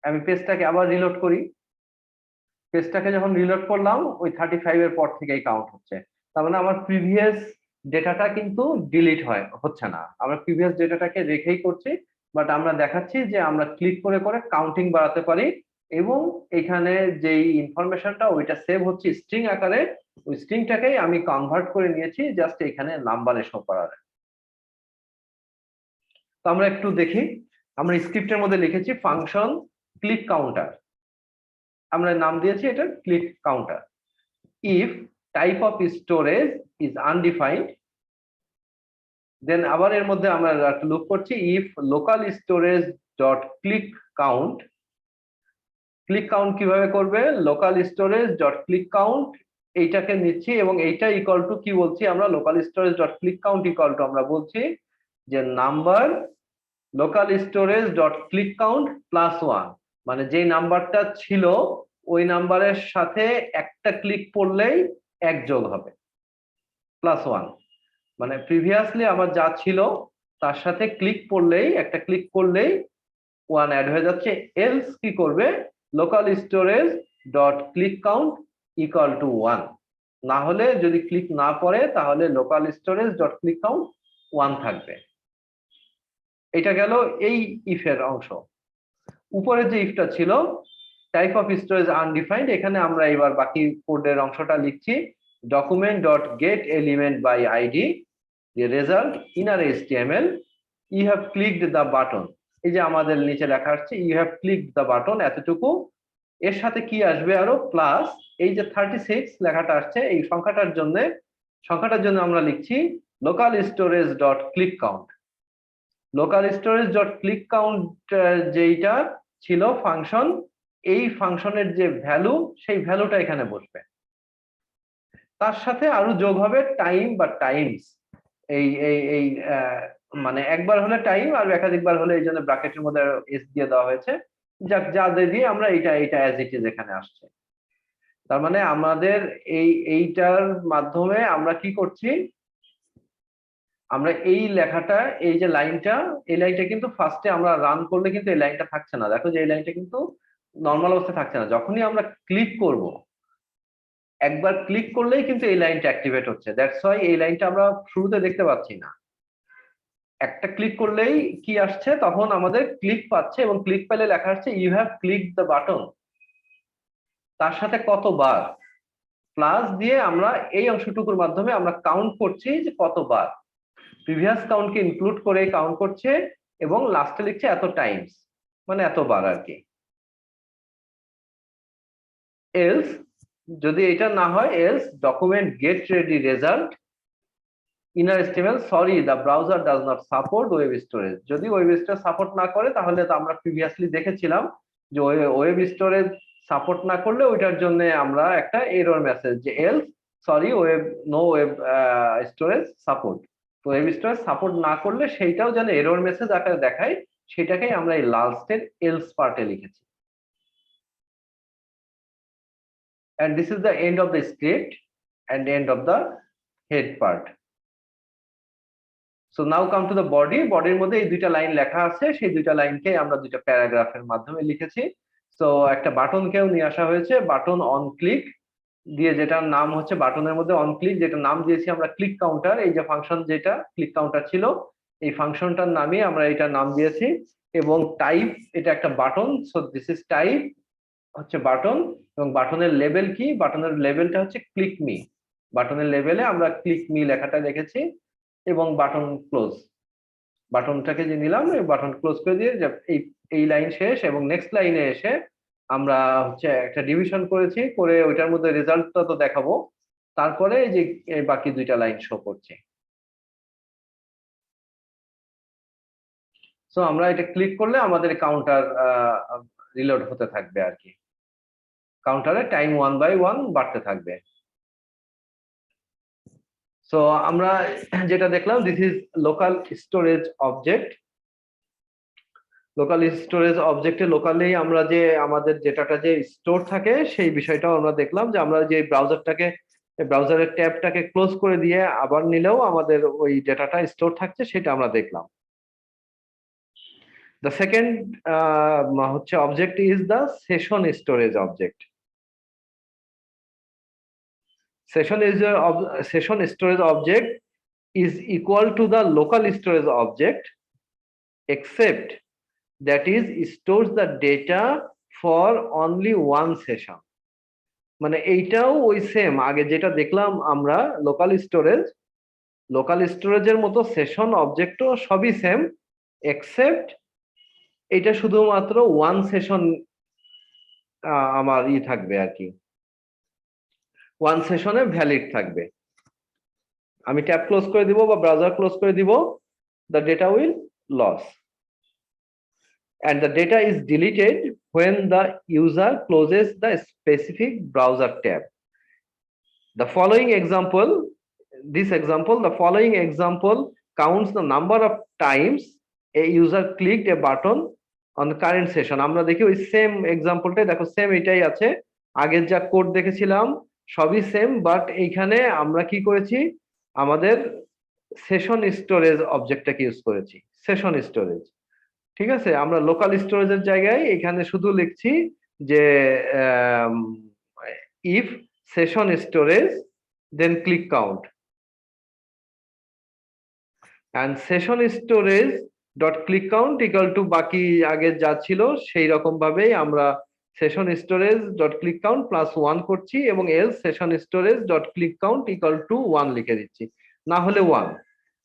আমি পেজটাকে আবার রিলোড করি। পেজটাকে যখন রিলোড করলাম ওই 35 এর পর থেকেই কাউন্ট হচ্ছে। তার মানে আমার প্রিভিয়াস ডেটাটা কিন্তু ডিলিট হচ্ছে না, আমরা প্রিভিয়াস ডেটাটাকে রেখেই করছি, বাট আমরা দেখাচ্ছি যে আমরা ক্লিক করে করে কাউন্টিং বাড়াতে পারি, এবং এখানে যেই ইনফরমেশনটা ওইটা সেভ হচ্ছে স্ট্রিং আকারে, ওই স্ট্রিংটাকেই আমি কনভার্ট করে নিয়েছি জাস্ট এখানে নাম্বারে শো করার। তো আমরা একটু দেখি, আমরা স্ক্রিপ্টের মধ্যে লিখেছি ফাংশন ক্লিক কাউন্টার, আমরা নাম দিয়েছি এটা click counter. If type of storage is undefined, then আবার এর মধ্যে আমরা লুপ করছি if local storage dot click count. Click count কিভাবে করবে, local storage dot click count এইটাকে নিচ্ছি, এবং এইটা ইকুয়াল টু কি বলছি আমরা, local storage dot click count equal to আমরা বলছি যে number local storage dot click count plus 1, মানে যে নাম্বারটা ছিল ওই নাম্বারের সাথে একটা ক্লিক পড়লেই 1 যোগ হবে, প্লাস 1, মানে প্রিভিয়াসলি আমার যা ছিল তার সাথে ক্লিক পড়লেই, একটা ক্লিক করলেই 1 অ্যাড হয়ে যাচ্ছে। এলস কি করবে, local storage dot click count equal two 1, না হলে যদি ক্লিক না পড়ে তাহলে local storage dot click count 1 থাকবে। এটা গেল এই ইফের অংশ। উপরে যে ইফটা ছিল টাইপ অফ স্টোরেজ আনডিফাইন্ড, এখানে আমরা এবার বাকি কোডের অংশটা লিখছি document dot get element by ID result inner HTML you have clicked the button. এই যে আমাদের নিচে লেখা আসছে you have clicked the button, এতটুকু। এর সাথে কি আসবে আরো প্লাস, এই যে 36 লেখাটা আসছে এই সংখ্যাটার জন্য আমরা লিখছি local storage dot click count. Local storage dot click count যেইটা ছিল ফাংশন, এই ফাংশনের যে ভ্যালু সেই ভ্যালুটা এখানে বসবে, তার সাথে আরো যোগ হবে টাইম বা টাইমস। এই এই এই মানে একবার হলে টাইম আর একাধিকবার হলে এই জন্য ব্র্যাকেটের মধ্যে এস দিয়ে দেওয়া হয়েছে, যা দিয়ে আমরা এইটা অ্যাজ ইট ইজ এখানে আসছে। তার মানে আমাদের এইটার মাধ্যমে আমরা কি করছি, আমরা এই লেখাটা, এই যে লাইনটা, এই লাইনটা কিন্তু ফার্স্টে আমরা রান করলে কিন্তু এই লাইনটা থাকছে না, দেখো যে এই লাইনটা কিন্তু নর্মাল অবস্থায় থাকছে না, যখনই আমরা ক্লিক করব, একবার ক্লিক করলেই কিন্তু এই লাইনটা অ্যাক্টিভেট হচ্ছে। দ্যাটস ওয়াই এই লাইনটা আমরা শুরুতে দেখতে পাচ্ছি না, একটা ক্লিক করলেই কি আসছে, তখন আমাদের ক্লিক পাচ্ছে, এবং ক্লিক পেলে লেখা আসছে you have clicked the button, তার সাথে কতবার প্লাস দিয়ে আমরা এই অংশটুকুর মাধ্যমে আমরা কাউন্ট করছি যে কতবার, প্রিভিয়াস কাউন্টকে ইনক্লুড করে কাউন্ট করছে, এবং লাস্টে লিখছে এত টাইমস, মানে এতবার আর কি। এলস যদি এটা না হয়, else document get ready result inner HTML sorry the browser does not support web storage. যদি ওয়েব স্টোরেজ সাপোর্ট না করে তাহলে তো আমরা প্রিভিয়াসলি দেখেছিলাম যে ওয়েব স্টোরেজ সাপোর্ট না করলে ওইটার জন্য আমরা একটা এরর মেসেজ যে else sorry web no web storage support. তো ওয়েব স্টোরেজ সাপোর্ট না করলে সেইটাও যেন এরর মেসেজ আকারে দেখায়, সেটাকেই আমরা এই লাস্টের এলস পার্টে লিখেছি। And this is the end of the script and end of the head part. So now come to the body. বডির মধ্যে এই দুইটা লাইন লেখা আছে, সেই দুইটা লাইনকে আমরা দুইটা প্যারাগ্রাফের মাধ্যমে লিখেছি। সো একটা বাটনকেও নিয়ে আসা হয়েছে, বাটন অন ক্লিক দিয়ে, যেটার নাম হচ্ছে বাটনের মধ্যে অন ক্লিক, যেটা নাম দিয়েছি আমরা ক্লিক কাউন্টার। এই যে ফাংশন যেটা ক্লিক কাউন্টার ছিল, এই ফাংশনটার নামই আমরা এটা নাম দিয়েছি। এবং টাইপ, এটা একটা button, so this is type হচ্ছে বাটন, এবং বাটনের লেভেল কি, বাটনের লেভেলটা হচ্ছে ক্লিক মি। বাটনের লেভেলে আমরা ক্লিক মি লেখাটা লিখেছি, এবং বাটন ক্লোজ, বাটনটাকে যে নিলাম এই বাটন ক্লোজ করে দিয়ে এই লাইন শেষ, এবং নেক্সট লাইনে এসে আমরা হচ্ছে একটা ডিভিশন করেছি, করে ওইটার মধ্যে রেজাল্টটা তো দেখাবো, তারপরে এই যে বাকি দুইটা লাইন শো করছে। সো আমরা এটা ক্লিক করলে আমাদের কাউন্টার রিলোড হতে থাকবে আর কি, কাউন্টারে টাইম 1 বাই 1 বাড়তে থাকবে। সো আমরা যেটা দেখলাম, this is local storage object. Local storage অবজেক্টে লোকালি আমরা যে আমাদের ডেটাটা যে স্টোর থাকে সেই বিষয়টাও আমরা দেখলাম, যে আমরা যে ব্রাউজারটাকে, ব্রাউজারের ট্যাবটাকে ক্লোজ করে দিয়ে আবার নিলেও আমাদের ওই ডেটাটা স্টোর থাকছে, সেটা আমরা দেখলাম। The second হচ্ছে object is the session storage object. Session storage object is equal to the local storage object, except that is stores the data for only one session. মানে এইটাও ওই সেম আগে যেটা দেখলাম আমরা লোকাল স্টোরেজের মতো সেশন অবজেক্টও সবই সেম, এক্সেপ্ট এটা শুধুমাত্র ওয়ান সেশন আমার থাকবে আর কি, ওয়ান সেশনে ভ্যালিড থাকবে। আমি ট্যাব ক্লোজ করে দিব বা ব্রাউজার ক্লোজ করে দিব, the data will loss and the data is deleted when the user closes the specific browser tab. The following example, the following example counts the number of times a user clicked a button on the current session. আমরা দেখি ওই same এক্সাম্পলটাই, দেখো same এটাই আছে, আগের যা code দেখেছিলাম সবই সেম, বাট এইখানে আমরা কি করেছি, আমাদের সেশন স্টোরেজ অবজেক্টটাকে ইউজ করেছি, সেশন স্টোরেজ। ঠিক আছে, আমরা লোকাল স্টোরেজের জায়গায় এখানে শুধু লিখছি যে if session storage then click count, and session storage dot click count equal to বাকি আগে যা ছিল সেই রকম ভাবেই আমরা session storage dot click count plus 1 করছি এবং else session storage dot click count equal to 1 লিখে দিচ্ছি, না হলে 1,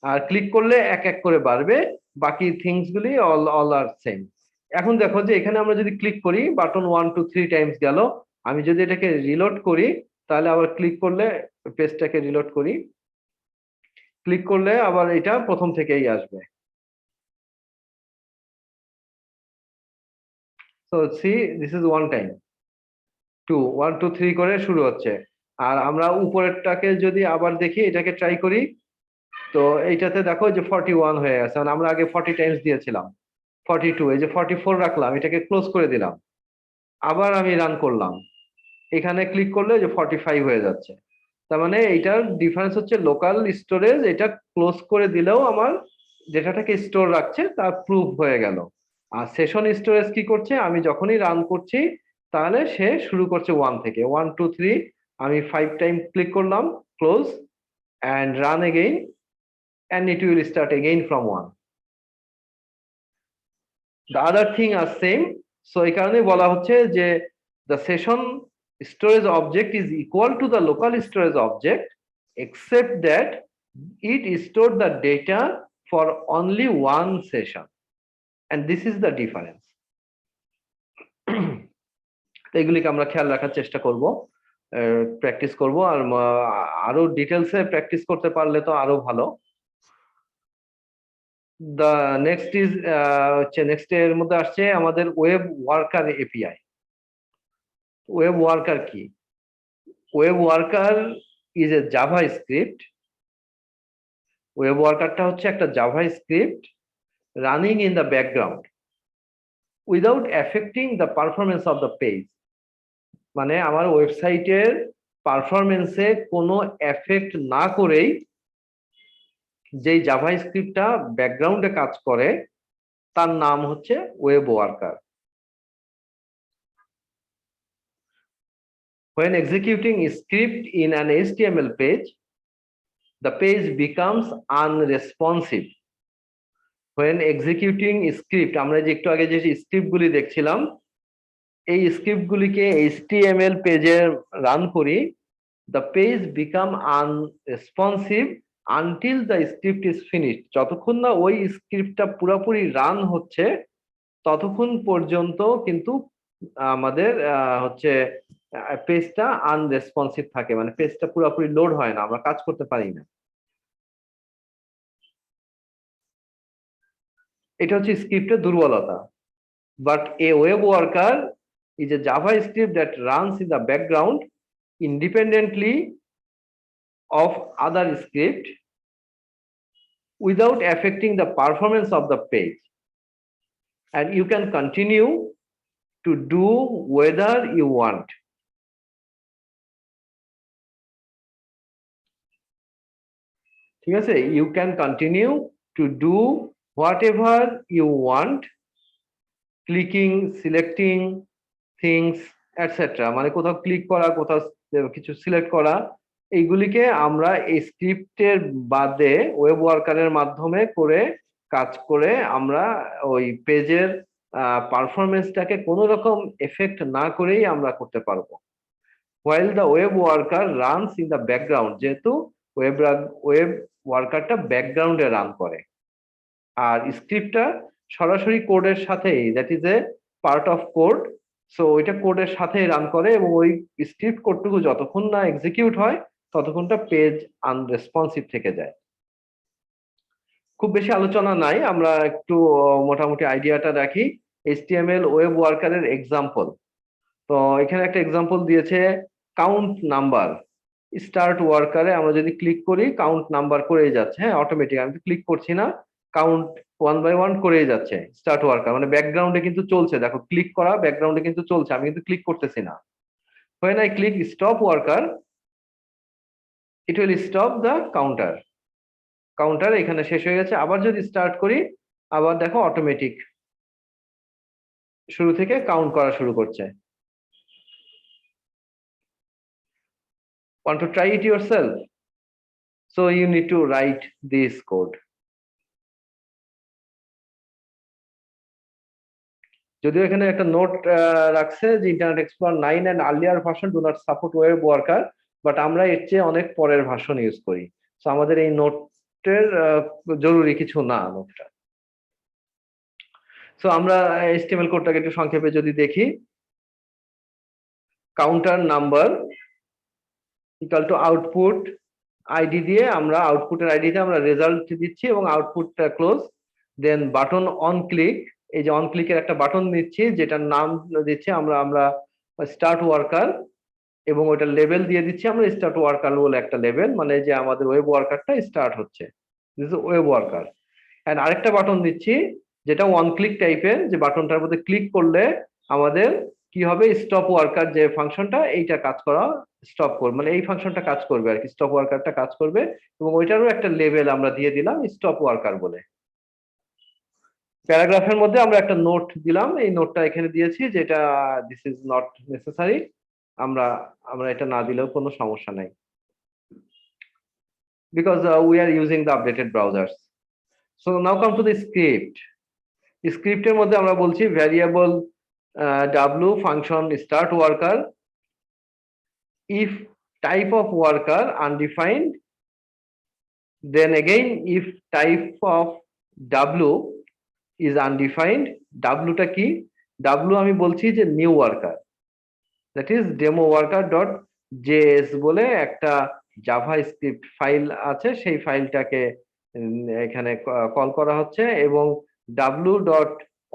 আর ক্লিক করলে এক এক করে বাড়বে, বাকি থিংস গুলি অল আর সেম। এখন দেখো যে এখানে আমরা যদি ক্লিক করি বাটন 1 2 3 টাইমস গেল, আমি যদি এটাকে রিলোড করি তাহলে আবার ক্লিক করলে, পেজটাকে রিলোড করি, ক্লিক করলে আবার এটা প্রথম থেকেই আসবে। So C this is one time, 2 1 2 3 করে শুরু হচ্ছে। আর আমরা উপরেরটাকে যদি আবার দেখি, এটাকে ট্রাই করি, তো এইটাতে দেখো যে 41 হয়ে গেছে, মানে আমরা আগে 40 টাইমস দিয়েছিলাম, 42, এই যে 44 রাখলাম, এটাকে ক্লোজ করে দিলাম, আবার আমি রান করলাম, এখানে ক্লিক করলে যে 45 হয়ে যাচ্ছে। তার মানে এইটার ডিফারেন্স হচ্ছে লোকাল স্টোরেজ এটা ক্লোজ করে দিলেও আমার ডেটাটাকে স্টোর রাখছে, তার প্রুফ হয়ে গেল। আর সেশন স্টোরেজ কি করছে, আমি যখনই রান করছি তাহলে সে শুরু করছে 1 থেকে, 1 2 3, আমি 5 টাইম ক্লিক করলাম, close and run again and it will start again from 1. The other thing are same, so এই কারণে বলা হচ্ছে যে the session storage object is equal to the local storage object, except that it stored the data for only one session, and this is the difference. এগুলিকে আমরা খেয়াল রাখার চেষ্টা করব, প্র্যাকটিস করব, আর আরো ডিটেলসে প্র্যাকটিস করতে পারলে তো আরো ভালো। the next is next এর মধ্যে আসছে আমাদের web worker API. Web worker কি? Web worker is a JavaScript. Web ওয়ার্কারটা হচ্ছে একটা JavaScript running in the background without affecting the performance of the page. মানে আমার ওয়েবসাইটের পারফরমেন্সে কোনো এফেক্ট না করেই যেই জাভা স্ক্রিপ্টটা ব্যাকগ্রাউন্ডে কাজ করে তার নাম হচ্ছে web worker. When executing a script in an HTML page, the page becomes unresponsive. When executing a script, আমরা যে একটু আগে যে স্ক্রিপ্টগুলি দেখছিলাম, এই স্ক্রিপ্টগুলিকে HTML পেজে রান করি, the page become unresponsive until the script is finished. যতক্ষণ না ওই স্ক্রিপ্টটা পুরোপুরি রান হচ্ছে ততক্ষণ পর্যন্ত কিন্তু আমাদের হচ্ছে পেজটা আনরেসপন্সিভ থাকে, মানে পেজটা পুরোপুরি লোড হয় না, আমরা কাজ করতে পারি না। এটা হচ্ছে স্ক্রিপ্টের দুর্বলতা। But A web worker is a Java script that runs in the background independently of other script without affecting the performance of the page, and you can continue to do whether you want. ঠিক আছে, you can continue to do whatever you want clicking, selecting things etcetera, মানে কোথাও click করা, কোথাও কিছু select করা, এইগুলিকে আমরা এই স্ক্রিপ্টের বাদে ওয়েব ওয়ার্কারের মাধ্যমে করে কাজ করে আমরা ওই পেজের পারফরমেন্সটাকে কোনো রকম এফেক্ট না করেই আমরা করতে পারবো। While the web worker runs in the background, যেহেতু ওয়েব ওয়ার্কারটা ব্যাকগ্রাউন্ডে রান করে, আর স্ক্রিপ্টটা সরাসরি কোডের সাথেই, that is a part of code, so ওইটা কোডের সাথেই রান করে, এবং ওই স্ক্রিপ্ট কোডটুকু যতক্ষণ না এক্সিকিউট হয় ততক্ষণটা পেজ আনরেসপন্সিভ থেকে যায়। খুব বেশি আলোচনা নাই, আমরা একটু মোটামুটি আইডিয়াটা রাখি। এইচটিএমএল ওয়েব ওয়ার্কারের এক্সাম্পল, তো এখানে একটা এক্সাম্পল দিয়েছে কাউন্ট নাম্বার। স্টার্ট ওয়ার্কারে আমরা যদি ক্লিক করি কাউন্ট নাম্বার করেই যাচ্ছে, হ্যাঁ অটোমেটিক, আমি তো ক্লিক করছি না, কাউন্ট 1 বাই 1 করেই যাচ্ছে স্টার্ট ওয়ার্কার, মানে ব্যাকগ্রাউন্ডে কিন্তু চলছে, দেখো ক্লিক করা ব্যাকগ্রাউন্ডে কিন্তু চলছে, আমি কিন্তু ক্লিক করতেছি না। when I click stop worker it will stop the counter, counter এখানে শেষ হয়ে গেছে। আবার যদি স্টার্ট করি আবার দেখো অটোমেটিক শুরু থেকে কাউন্ট করা শুরু করছে। Want to try it yourself? So you need to write this code. যদিও এখানে একটা নোট রাখছে যে internet explorer 9 and earlier version do not support web worker, but আমরা এর চেয়ে অনেক পরের ভার্সন ইউজ করি, সো আমাদের এই নোটের জরুরি কিছু না নোটটা। সো আমরা এইচটিএমএল কোডটাকে একটু সংক্ষেপে যদি দেখি, counter number equal to output ID দিয়ে আমরা আউটপুটের আইডিতে আমরা রেজাল্ট দিচ্ছি এবং আউটপুটটা close, then button on click, এই যে অন ক্লিকের একটা বাটন দিচ্ছি যেটার নাম দিচ্ছি আমরা স্টার্ট ওয়ার্কার, এবং ওইটা লেভেল দিয়ে দিচ্ছি আমরা স্টার্ট ওয়ার্কার বলে একটা লেভেল, মানে যে আমাদের ওয়েব ওয়ার্কারটা স্টার্ট হচ্ছে, this is web worker. And আরেকটা বাটন দিচ্ছি যেটা ওয়ান ক্লিক টাইপের, যে বাটনটার মধ্যে ক্লিক করলে আমাদের কি হবে, স্টপ ওয়ার্কার যে ফাংশনটা এইটা কাজ করা স্টপ করবে, মানে এই ফাংশনটা কাজ করবে আর কি, স্টপ ওয়ার্কারটা কাজ করবে, এবং ওইটারও একটা লেভেল আমরা দিয়ে দিলাম স্টপ ওয়ার্কার বলে। প্যারাগ্রাফের মধ্যে আমরা একটা নোট দিলাম, এই নোটটা এখানে দিয়েছি যেটা দিস ইজ নট নেসেসারি, আমরা আমরা এটা না দিলেও কোনো সমস্যা নাই, because we are using the updated browsers. So now come to the script. স্ক্রিপ্টের মধ্যে আমরা বলছি variable w function start worker, if type of worker undefined, then again if type of w is undefined, w টা কি, w আমি বলছি যে new worker, that is demo worker dot JS বলে একটা জাভা স্ক্রিপ্ট ফাইল আছে, সেই ফাইলটাকে এখানে কল করা হচ্ছে, এবং w dot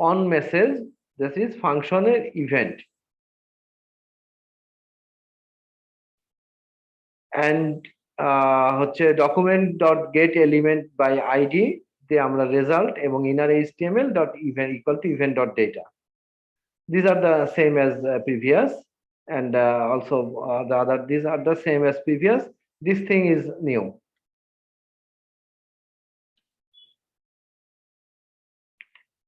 on message this is ফাংশনের ইভেন্ট, এন্ড হচ্ছে document dot get element by ID দিয়ে আমরা রেজাল্ট, এবং inner HTML dot event equal to event dot data, these are the same as previous, and also the other, these are the same as previous, this thing is new.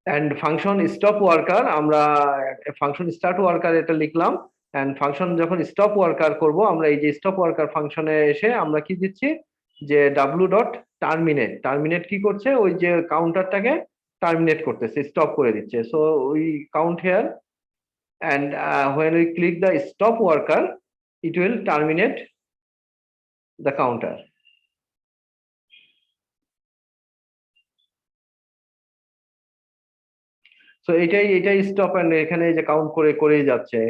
And function stop worker আমরা function start worker এটা লিখলাম, and function যখন stop worker করব আমরা এই যে stop worker ফাংশনে এসে আমরা কি দিচ্ছি যে w ডট টার্মিনেট, টার্মিনেট কি করছে, ওই যে কাউন্টারটাকে টার্মিনেট করতেছে, স্টপ করে দিচ্ছে, so we count here, and when we click the stop worker it will terminate the counter. So এটাই স্টপ, এন্ড এখানে যে কাউন্ট করেই যাচ্ছে,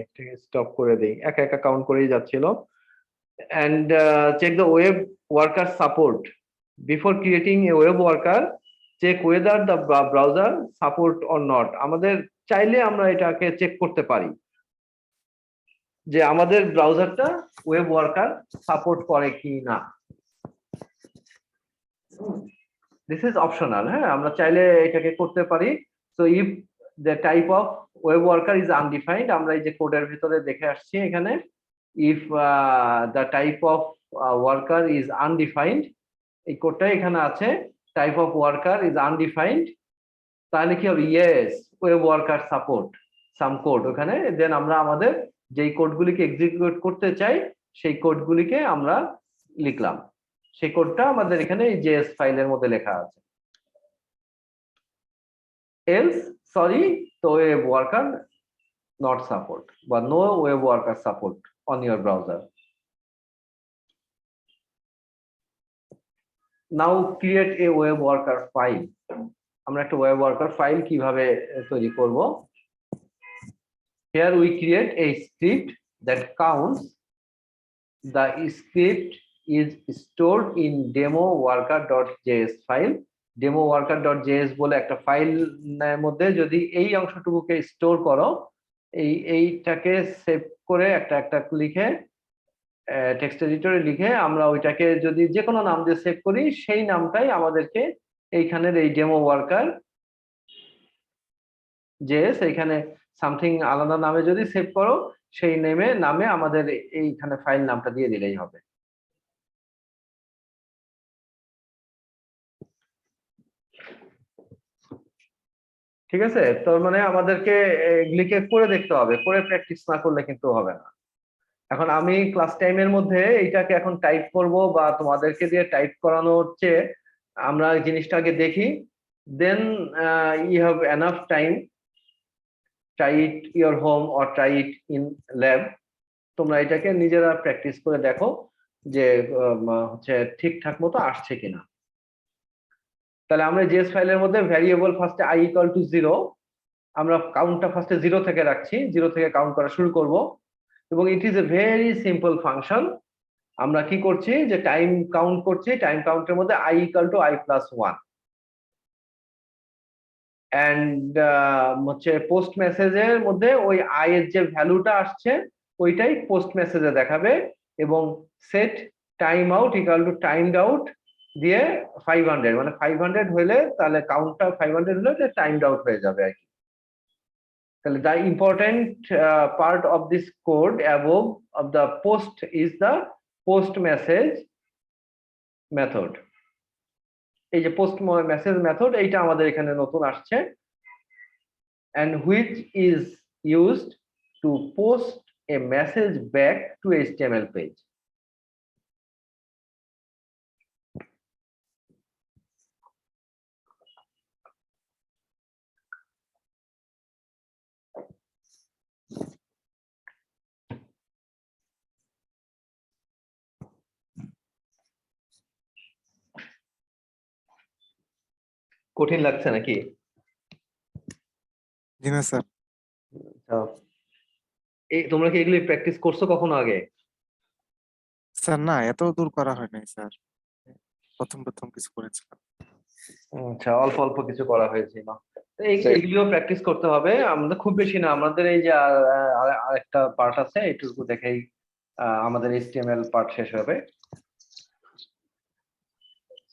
স্টপ করে দেই, একা একা কাউন্ট করেই যাচ্ছিল। and check the web worker support before creating a web worker, check whether the browser support or not, আমাদের চাইলে আমরা এটাকে চেক করতে পারি যে আমাদের ব্রাউজারটা ওয়েব ওয়ার্কার সাপোর্ট করে কি না, দিস ইজ অপশনাল, হ্যাঁ আমরা চাইলে এটাকে করতে পারি। So if the type of web worker is undefined, আমরা এই যে কোডের ভিতরে দেখে আসছি এখানে, if the type of worker is undefined, এই কোডটা এখানে আছে, type of worker is undefined, তাহলে কি হবে, ইয়েস ওয়েব ওয়ার্কার সাপোর্ট সাম কোড ওখানে, দেন আমরা আমাদের যেই কোডগুলিকে এক্সিকিউট করতে চাই সেই কোডগুলিকে আমরা লিখলাম, সেই কোডটা আমাদের এখানে এই জেএস ফাইলের মধ্যে লেখা আছে। এলস সরি তো ওয়েব ওয়ার্কার not support বা no web worker support on your browser. Now create a web worker file. আমরা একটা web worker file কিভাবে তৈরি করব? Here we create a script that counts. The script is stored in demo worker.js file. demo worker.js বলে একটা ফাইলের মধ্যে যদি এই অংশটুকুকে স্টোর করো, এইটাকে সেভ করে একটা লিখে টেক্সট এডিটরে লিখে আমরা ওইটাকে যদি যে কোনো নাম দিয়ে সেভ করি, সেই নামটাই আমাদেরকে এইখানের এই ডেমো ওয়ার্কার জেএস এইখানে সামথিং আলাদা নামে যদি সেভ করো, সেই নামে আমাদের এইখানে ফাইল নামটা দিয়ে দিলেই হবে। ঠিক আছে, তার মানে আমাদেরকে এগুলিকে করে দেখতে হবে, করে প্র্যাকটিস না করলে কিন্তু হবে না। এখন আমি ক্লাস টাইমের মধ্যে এইটাকে এখন টাইপ করব বা তোমাদেরকে দিয়ে টাইপ করানো হচ্ছে, আমরা জিনিসটা আগে দেখি, then you have enough time, try it your home or try it in lab. তোমরা এটাকে নিজেরা প্র্যাকটিস করে দেখো যে হচ্ছে ঠিকঠাক মতো আসছে কিনা। তাহলে আমরা জেএস ফাইলের মধ্যে ভ্যারিয়েবল ফার্স্টে i ইকুয়াল টু 0, আমরা কাউন্টটা ফার্স্টে 0 থেকে রাখছি, 0 থেকে কাউন্ট করা শুরু করব, এবং it is a very simple function. আমরা কি করছি যে টাইম কাউন্ট করছি, টাইম কাউন্টের মধ্যে i equal to i plus 1, and হচ্ছে পোস্ট মেসেজের মধ্যে ওই i এর যে ভ্যালুটা আসছে ওইটাই পোস্ট মেসেজে দেখাবে, এবং set time out equal to timed out দিয়ে 500, মানে 500 হলে তাহলে কাউন্টটা 500 হলে টাইমড আউট হয়ে যাবে আর কি। তাহলে the important part of this code above of the post is the post message method. এই যে পোস্ট মেসেজ মেথড, এইটা আমাদের এখানে নতুন আসছে, and which is used to post a message back to HTML page. কঠিন লাগছে নাকি? জি না স্যার। এই তোমরা কি এগুলি প্র্যাকটিস করছো কখনো আগে? স্যার না, এত দূর করা হয় নাই স্যার, প্রথম কিছু করেছিলাম। আচ্ছা, অল্প অল্প কিছু করা হয়েছে না, এইগুলিও প্র্যাকটিস করতে হবে। আমাদের খুব বেশি না, আমাদের এই যে আরেকটা পার্ট আছে, এইটুকু দেখেই আমাদের HTML পার্ট শেষ হবে।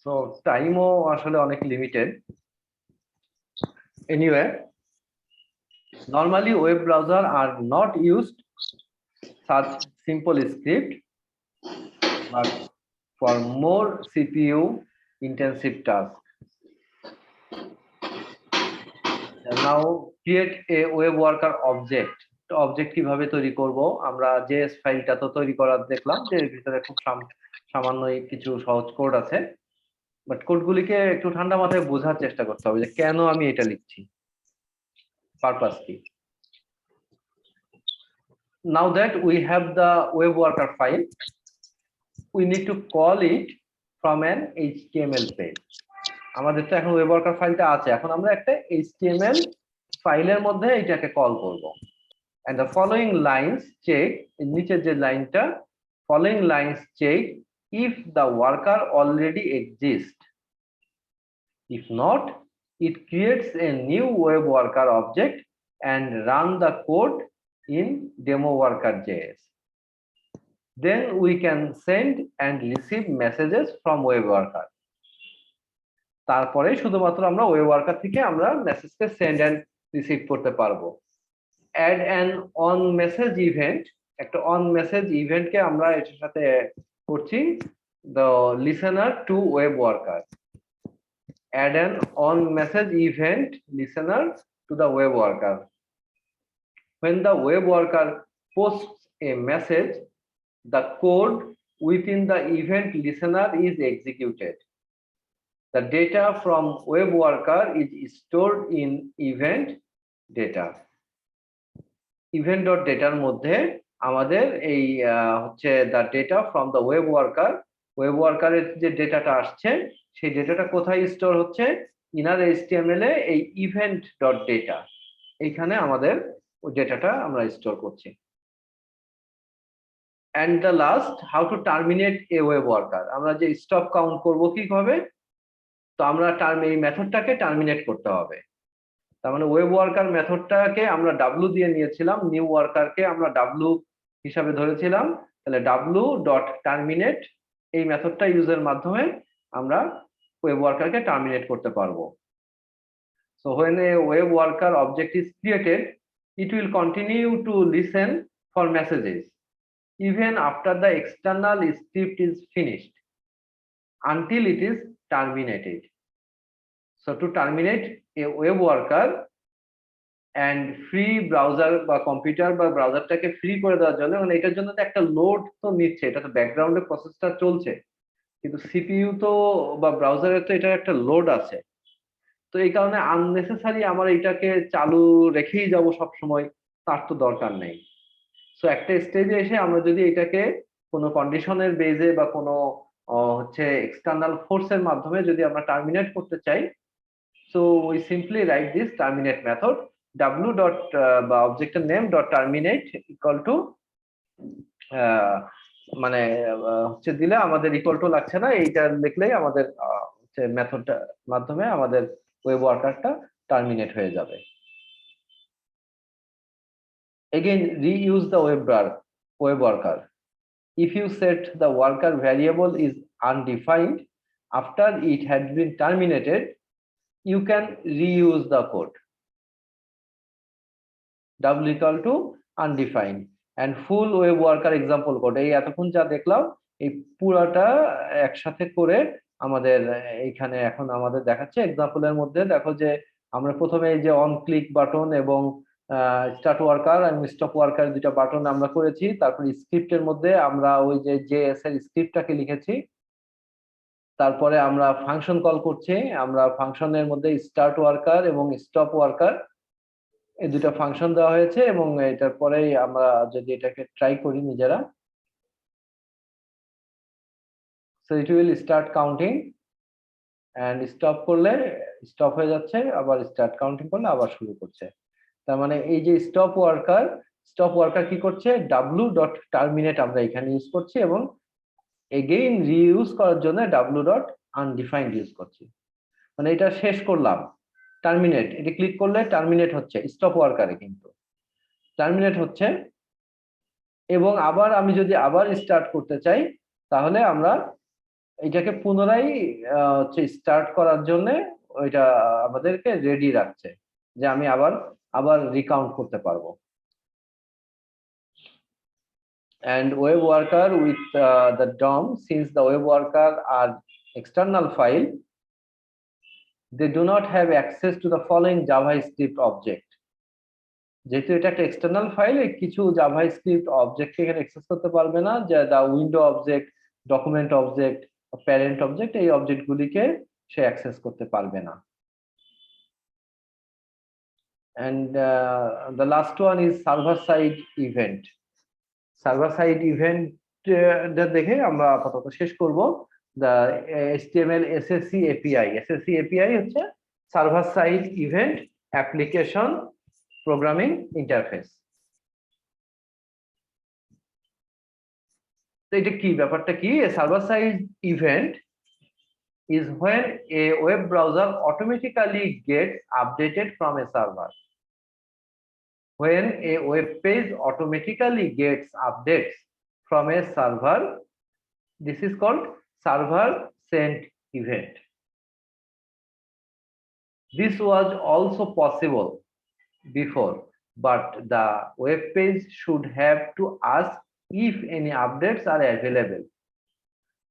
সো টাইমও আসলে অনেক limited. Anyway, normally web browser are not used such simple script, but for more CPU intensive tasks. Now create a web worker object. Object কিভাবে তৈরি করব? আমরা জেএস ফাইলটা তো তৈরি করার দেখলাম যে এর ভিতরে খুব সামান্য কিছু সহজ কোড আছে, বাট কোডগুলিকে একটু ঠান্ডা মাথায় বোঝার চেষ্টা করতে হবে যে কেন আমি এটা লিখছি, পারপাস কি। Now that we have the web worker file, we need to call it from an HTML page. আমাদের তো এখন ওয়েব ওয়ার্কার ফাইলটা আছে, এখন আমরা একটা HTML ফাইলের মধ্যে এটাকে কল করব। and the following lines check, নিচের যে লাইনটা, following lines check if the worker already exists. If not, it creates a new web worker object and run the code in demo worker.js. Then we can send and receive messages from web worker. তারপরে শুধুমাত্র আমরা web worker থেকে আমরা মেসেজকে send and receive করতে পারবো। Add an on message event, একটা on message ইভেন্টকে আমরা এর সাথে করছি, the listener to web worker. Add an on message event listener to the web worker. When the web worker posts a message, the code within the event listener is executed. The data from web worker is stored in event data. Event.data এর মধ্যে আমাদের এই হচ্ছে the data from the web worker এর যে ডেটাটা আসছে সেই ডেটাটা কোথায় স্টোর হচ্ছে ইনার HTML এ এই event.data এইখানে আমাদের ওই ডেটাটা আমরা স্টোর করছি। And the last, how to terminate a web worker. আমরা যে স্টপ কাউন্ট করব কিভাবে, তো আমরা এই মেথডটাকে টার্মিনেট করতে হবে। তার মানে ওয়েব ওয়ার্কার মেথডটাকে আমরা ডাব্লু দিয়ে নিয়েছিলাম, নিউ ওয়ার্কারকে আমরা ডাব্লু হিসাবে ধরেছিলাম, তাহলে ডাব্লু ডট টার্মিনেট এই মেথডটা ইউজের মাধ্যমে আমরা ওয়েব ওয়ার্কারকে টার্মিনেট করতে পারবো। So when a web worker object is created, it will continue to listen for messages even after the external script is finished until it is terminated. So to terminate a web worker and free browser বা computer বা ব্রাউজারটাকে free করে দেওয়ার জন্য, মানে এটার জন্য তো একটা লোড তো নিচ্ছে, এটা তো ব্যাকগ্রাউন্ডে প্রসেসটা চলছে, কিন্তু সিপিইউ তো বা ব্রাউজারে তো এটার একটা লোড আছে, তো এই কারণে আননেসেসারি আমার এটাকে চালু রেখেই যাব সব সময়, তার তো দরকার নেই। সো একটা স্টেজে এসে আমরা যদি এটাকে কোনো কন্ডিশনের বেজে বা কোনো হচ্ছে এক্সটার্নাল ফোর্সের মাধ্যমে যদি আমরা টার্মিনেট করতে চাই, so we simply right this terminate method w dot বা অবজেক্টের name dot terminate equal to মানে হচ্ছে দিলে আমাদের ইকুয়াল টু লাগছে না, এইটা লিখলেই আমাদের হচ্ছে মেথডটার মাধ্যমে আমাদের ওয়েব ওয়ার্কারটা টার্মিনেট হয়ে যাবে। Again, reuse the web worker. If you set the worker variable is undefined after it had been terminated, you can reuse the code. W equal to undefined and full web worker example code. এই এতক্ষণ যা দেখলাম এই পুরাটা একসাথে করে আমাদের এইখানে এখন আমাদের দেখাচ্ছে এক্সাম্পলের মধ্যে। দেখো যে আমরা প্রথমে এই যে অন ক্লিক বাটন এবং স্টার্ট ওয়ার্কার এবং স্টপ ওয়ার্কার দুটো বাটন আমরা করেছি, তারপর স্ক্রিপ্টের মধ্যে আমরা ওই যে জেএস এর স্ক্রিপ্টটাকে লিখেছি, তারপরে আমরা ফাংশন কল করছি, আমরা ফাংশনের মধ্যে স্টার্ট ওয়ার্কার এবং স্টপ ওয়ার্কার এই দুটো ফাংশন দেওয়া হয়েছে, এবং এটার পরেই আমরা যদি এটাকে ট্রাই করি নিজেরা, so it will start counting and stop করলে স্টপ হয়ে যাচ্ছে, আবার স্টার্ট কাউন্টিং করলে আবার শুরু করছে। তার মানে এই যে স্টপ ওয়ার্কার কি করছে, ডাব্লু ডট টার্মিনেট আমরা এখানে ইউজ করছি, এবং এগেইন রিইউজ করার জন্য ডাব্লু ডট আনডিফাইন্ড ইউজ করছি। মানে এটা শেষ করলাম, টার্মিনেট, এটা ক্লিক করলে টার্মিনেট হচ্ছে স্টপ ওয়ার্কারে, কিন্তু টার্মিনেট হচ্ছে, এবং আবার আমি যদি আবার স্টার্ট করতে চাই তাহলে আমরা এটাকে পুনরায় হচ্ছে স্টার্ট করার জন্য ওইটা আমাদেরকে রেডি রাখছে যে আমি আবার রিকাউন্ট করতে পারবো। And web worker with the DOM, since the web worker are external file, they do not have access to the following JavaScript object. যেহেতু এটা একটা এক্সটার্নাল ফাইল, কিছু জাভাস্ক্রিপ্ট অবজেক্ট এখানে অ্যাক্সেস করতে পারবে না, যে the window object, document object, parent object, এই অবজেক্ট গুলিকে সে অ্যাক্সেস করতে পারবে না। And the last one is server side event. Server side event দেখে আমরা আপাতত শেষ করব। the HTML SSE API, SSE API হচ্ছে server side event application programming interface. তো এটা কি, ব্যাপারটা কি? Server side event is when a web browser automatically gets updated from a server. When a web page automatically gets updates from a server, this is called server sent event. This was also possible before, but the web page should have to ask if any updates are available.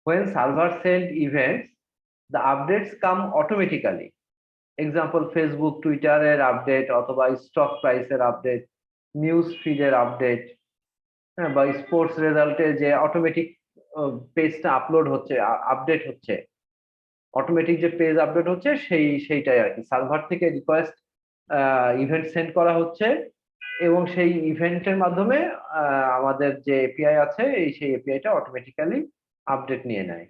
When server sent events, the updates come automatically. Example Facebook টুইটারের update অথবা stock প্রাইসের update, news ফিডের update, হ্যাঁ, বা sports রেজাল্টে যে automatic পেজটা upload হচ্ছে, update হচ্ছে, অটোমেটিক যে পেজ আপডেট হচ্ছে সেইটাই আর কি। সার্ভার থেকে রিকোয়েস্ট ইভেন্ট সেন্ড করা হচ্ছে এবং সেই ইভেন্টের মাধ্যমে আমাদের যে এপিআই আছে সেই এপিআইটা অটোমেটিক্যালি আপডেট নিয়ে নেয়,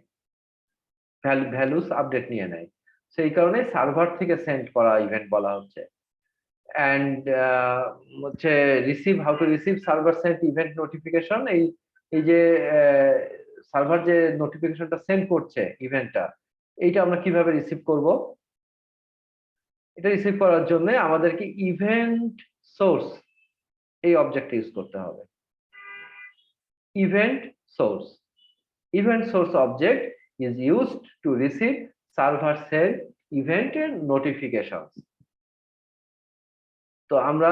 ভ্যালুস আপডেট নিয়ে নেয়। সেই কারণে সার্ভার থেকে সেন্ড করা ইভেন্ট বলা হচ্ছে। অ্যান্ড হচ্ছে receive, how to receive server sent event notification. এই যে সার্ভার যে নোটিফিকেশনটা সেন্ড করছে ইভেন্টটা, এইটা আমরা কিভাবে রিসিভ করব? এটা রিসিভ করার জন্য আমাদেরকে ইভেন্ট সোর্স এই অবজেক্ট ইউজ করতে হবে। Event source, event source object is used to receive server sent event notifications. তো আমরা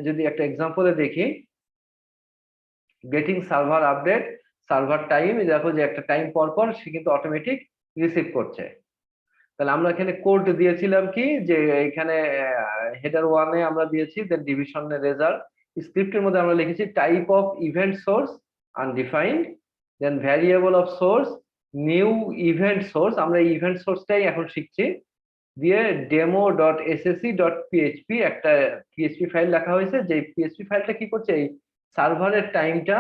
যদি একটা এক্সাম্পলে দেখি, getting server update, server time, দেখো যে একটা টাইম পর পর সে কিন্তু অটোমেটিক রিসিভ করছে। তাহলে আমরা এখানে কোড দিয়েছিলাম কি, যে এখানে হেডার 1 এ আমরা দিয়েছি দেন ডিভিশনের রেজাল্ট। স্ক্রিপ্টের মধ্যে আমরা লিখেছি type of event source undefined, then variable of source new event source, আমরা এই ইভেন্ট সোর্সটাই এখন শিখছি, দিয়ে demo.ssc.php একটা পিএইচপি ফাইল লেখা হয়েছে, যে পিএইচপি ফাইলটা কি করছে, এই সার্ভারের টাইমটা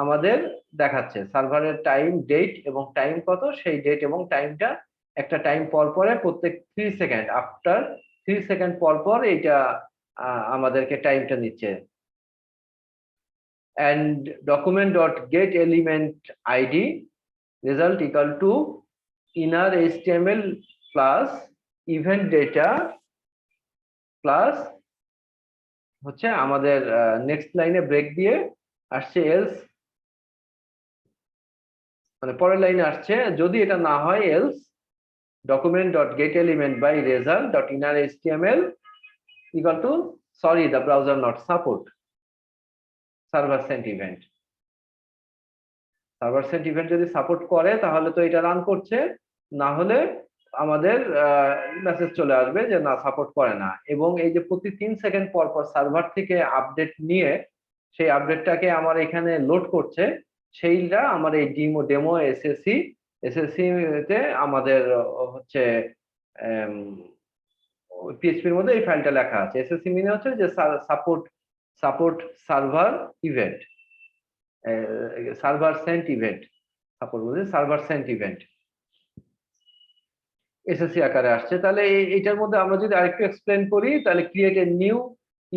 আমাদের দেখাচ্ছে, সার্ভারের টাইম, ডেট এবং টাইম কত, সেই ডেট এবং টাইমটা একটা টাইম পর পরে প্রত্যেক 3 সেকেন্ড, আফটার 3 সেকেন্ড পর পর এইটা আমাদেরকে টাইমটা নিচ্ছে। and document.getElementId result equal to inner HTML plus event data plus হচ্ছে আমাদের নেক্সট লাইনে ব্রেক দিয়ে আসছে এলস, মানে পরের লাইনে আসছে যদি এটা না হয় else document.getElement by result.innerHTML equal to sorry the browser not support server sent event। Server sent event যদি সাপোর্ট করে তাহলে তো এটা রান করছে, না হলে আমাদের মেসেজ চলে আসবে যে না, সাপোর্ট করে না। এবং এই যে প্রতি 3 সেকেন্ড পর পর সার্ভার থেকে আপডেট নিয়ে সেই আপডেটটাকে আমার এখানে লোড করছে, সেইটা আমার এই ডেমো এসএসসি তে আমাদের হচ্ছে পিএইচপির মধ্যে এই ফাইলটা লেখা আছে। এসএসসি মানে হচ্ছে যে support server event, server sent event, support বলতে সার্ভার সেন্ট ইভেন্ট এসএসসি আকারে আসছে। তাহলে এইটার মধ্যে আমরা যদি আরেকটু এক্সপ্লেন করি, তাহলে create a new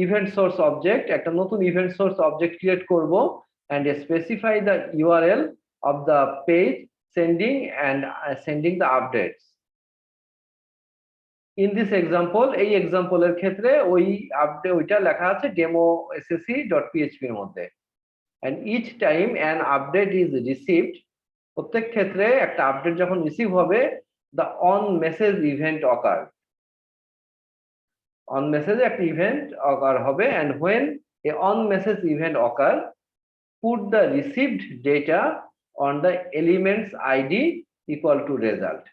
event source object, একটা নতুন ইভেন্ট সোর্স অবজেক্ট ক্রিয়েট করব and specify the URL of the page sending the updates. In this example, এই এক্সাম্পলের ক্ষেত্রে ওই আপডেট ওইটা লেখা আছে demo.ssc.php এর মধ্যে। and each time an update is received, প্রত্যেক ক্ষেত্রে একটা আপডেট যখন রিসিভ হবে, the on message event occur, on message একটা ইভেন্ট occur হবে, and when a on message event occur, put the received data on the elements id equal to result.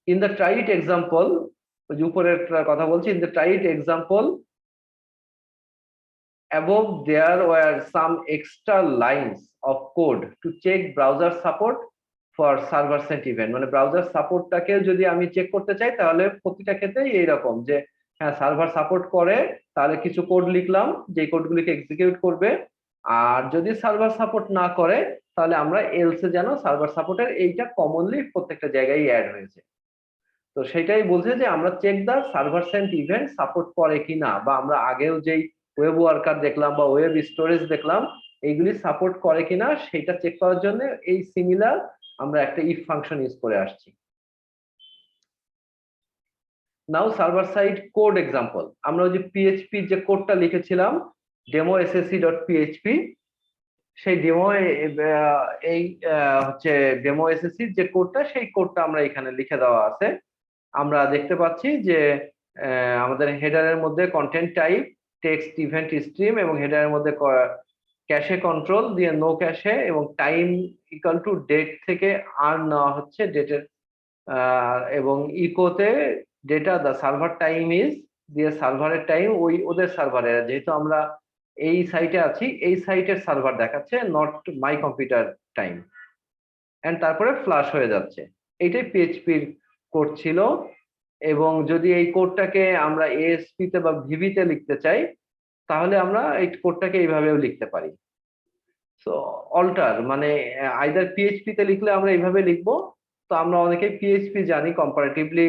In the try it example, যে উপরের কথা বলছি, in the try it example above there were some extra lines of code to check browser support for server sent event, মানে browser সাপোর্টটাকে যদি আমি check করতে চাই তাহলে প্রতিটা ক্ষেত্রেই এইরকম যে হ্যাঁ সার্ভার সাপোর্ট করে, তাহলে কিছু কোড লিখলাম যে কোডগুলিকে এক্সিকিউট করবে, আর যদি সার্ভার সাপোর্ট না করে তাহলে আমরা এলসে যেন সার্ভার সাপোর্টের এইটা কমনলি প্রত্যেকটা জায়গায় অ্যাড হয়েছে। তো সেটাই বলছে যে আমরা চেক দা সার্ভার সেন্ট ইভেন্ট সাপোর্ট করে কিনা, বা আমরা আগেও যেই ওয়েব ওয়ার্কার দেখলাম বা ওয়েব স্টোরেজ দেখলাম এইগুলি সাপোর্ট করে কিনা সেটা চেক করার জন্য এই সিমিলার আমরা একটা ইফ ফাংশন ইউজ করে আসছি। নাও সার্ভার সাইড কোড এক্সাম্পল, আমরা ওই যে পিএইচপি যে কোডটা লিখেছিলাম demo.ssc.php, সেই ডেমো এই হচ্ছে ডেমো এসএসসি যে কোডটা, সেই কোডটা আমরা এখানে লিখে দেওয়া আছে। আমরা দেখতে পাচ্ছি যে আমাদের হেডারের মধ্যে content type text event stream এবং হেডারের মধ্যে ক্যাশে কন্ট্রোল দিয়ে নো ক্যাশে এবং টাইম ইকুয়াল টু ডেট থেকে আর্ন নেওয়া হচ্ছে ডেটের, এবং ইকোতে data the server time is দিয়ে সার্ভারের টাইম ওই ওদের সার্ভারে, যেহেতু আমরা এই সাইটে আছি এই সাইটের সার্ভার দেখাচ্ছে, not my computer time, and তারপরে ফ্লাশ হয়ে যাচ্ছে। এইটাই পিএইচপির কোড ছিল। এবং যদি এই কোডটাকে আমরা এএসপি তে বা ভিবি তে লিখতে চাই তাহলে আমরা এই কোডটাকে এইভাবেও লিখতে পারি। সো অল্টার মানে আইদার পিএইচপি তে লিখলে আমরা এইভাবে লিখবো। তো আমরা অনেকেই পিএইচপি জানি, কম্পারেটিভলি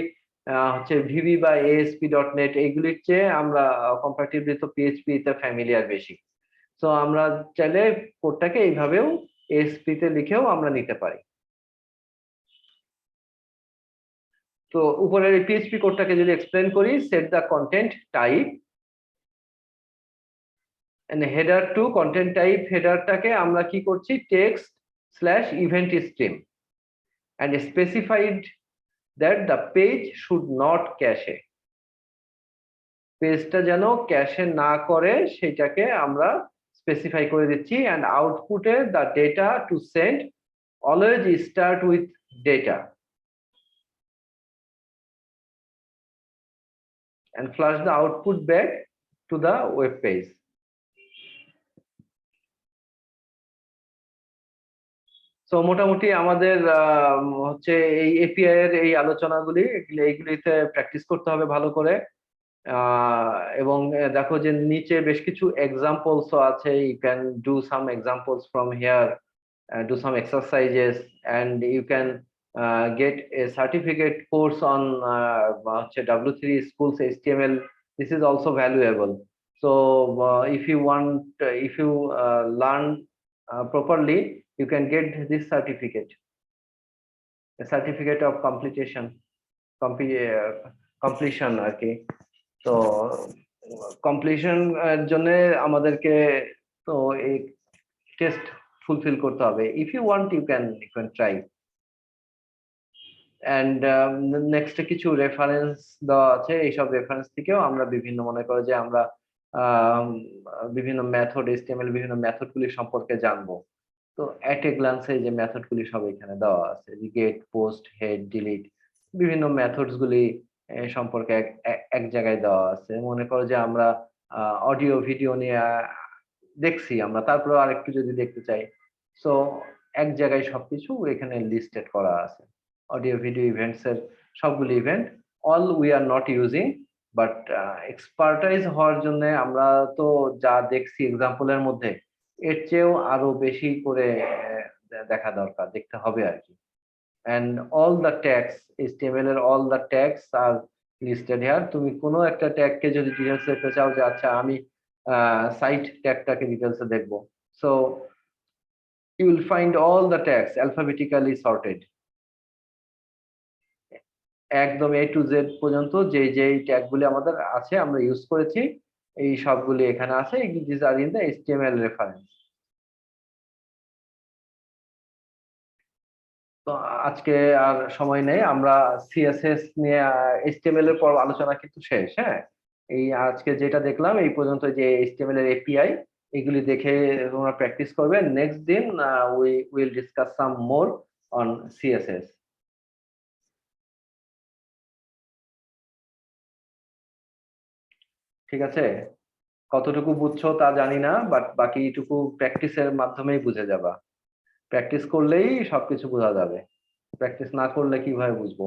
হচ্ছে ভিবি বা এএসপি ডট নেট এইগুলির চেয়ে আমরা কম্পারেটিভলি তো পিএইচপি তে ফ্যামিলিয়ার বেশি। তো আমরা চাইলে কোডটাকে এইভাবেও এএসপি তে লিখেও আমরা নিতে পারি। তো উপরের এই পিএইচপি কোডটাকে যদি এক্সপ্লেন করি, set the content type and header to content type, হেডারটাকে আমরা কি করছি text slash event stream and specified that the page should not cache, পেজটা যেন ক্যাশে না করে সেটাকে আমরা স্পেসিফাই করে দিচ্ছি। and আউটপুটে the data to send always start with data and flush the output back to the web page. তো মোটামুটি আমাদের হচ্ছে এই এপিআই এর এই আলোচনাগুলি এইগুলিতে প্র্যাকটিস করতে হবে ভালো করে। এবং দেখো যে নিচে বেশ কিছু এক্সাম্পলস আছে, you can do some examples from here, do some exercises, and you can get a certificate course on W3 schools HTML. This is also valuable. So if you want, if you learn properly, you can get this certificate, a certificate of completion আর কি। তো completion এর জন্য আমাদেরকে তো এই test fulfil করতে হবে। If you want you can try. And next কিছু রেফারেন্স দেওয়া আছে, এইসব রেফারেন্স থেকেও আমরা বিভিন্ন মনে করো যে আমরা বিভিন্ন মেথড HTML বিভিন্ন মেথড গুলি সম্পর্কে জানবো। তো এট এ গ্লান্সে যে মেথড গুলি সব এখানে দেওয়া আছে, গেট, পোস্ট, হেড, ডিলিট, বিভিন্ন মেথডস গুলি সম্পর্কে এক জায়গায় দেওয়া আছে। মনে করো যে আমরা অডিও ভিডিও নিয়ে দেখছি আমরা, তারপরে আরেকটু যদি দেখতে চাই, সো এক জায়গায় সবকিছু এখানে লিস্টেড করা আছে। অডিও ভিডিও ইভেন্টস এর সবগুলি event, all we are not using, but expertise হওয়ার জন্য আমরা তো যা দেখছি এক্সাম্পলের মধ্যে এর চেয়েও আরো বেশি করে দেখা দরকার, দেখতে হবে আর কি। and all the tags HTML এর all the tags are listed here. তুমি কোনো একটা ট্যাগ কে যদি ডিটেইলস দেখতে চাও যে আচ্ছা আমি সাইট ট্যাগটাকে ডিটেইলস এ দেখবো, so you will find all the tags alphabetically sorted, একদম A to Z পর্যন্ত যে যে ট্যাগগুলি আমাদের আছে আমরা ইউজ করেছি এই সবগুলি এখানে আছে। these are in the HTML reference. তো আজকে আর সময় নেই, আমরা সিএসএস নিয়ে HTML এর পর আলোচনা কিন্তু শেষ। হ্যাঁ, এই আজকে যেটা দেখলাম এই পর্যন্ত, যে HTML এর এপিআই এগুলি দেখে তোমরা প্র্যাকটিস করবে। নেক্সট দিন we will discuss some more on CSS. ঠিক আছে, কতটুকু বুঝছো তা জানি না, বাট বাকিটুকু প্র্যাকটিসের মাধ্যমেই বুঝে যাবা। প্র্যাকটিস করলেই সবকিছু বোঝা যাবে, প্র্যাকটিস না করলে কিভাবে বুঝবো।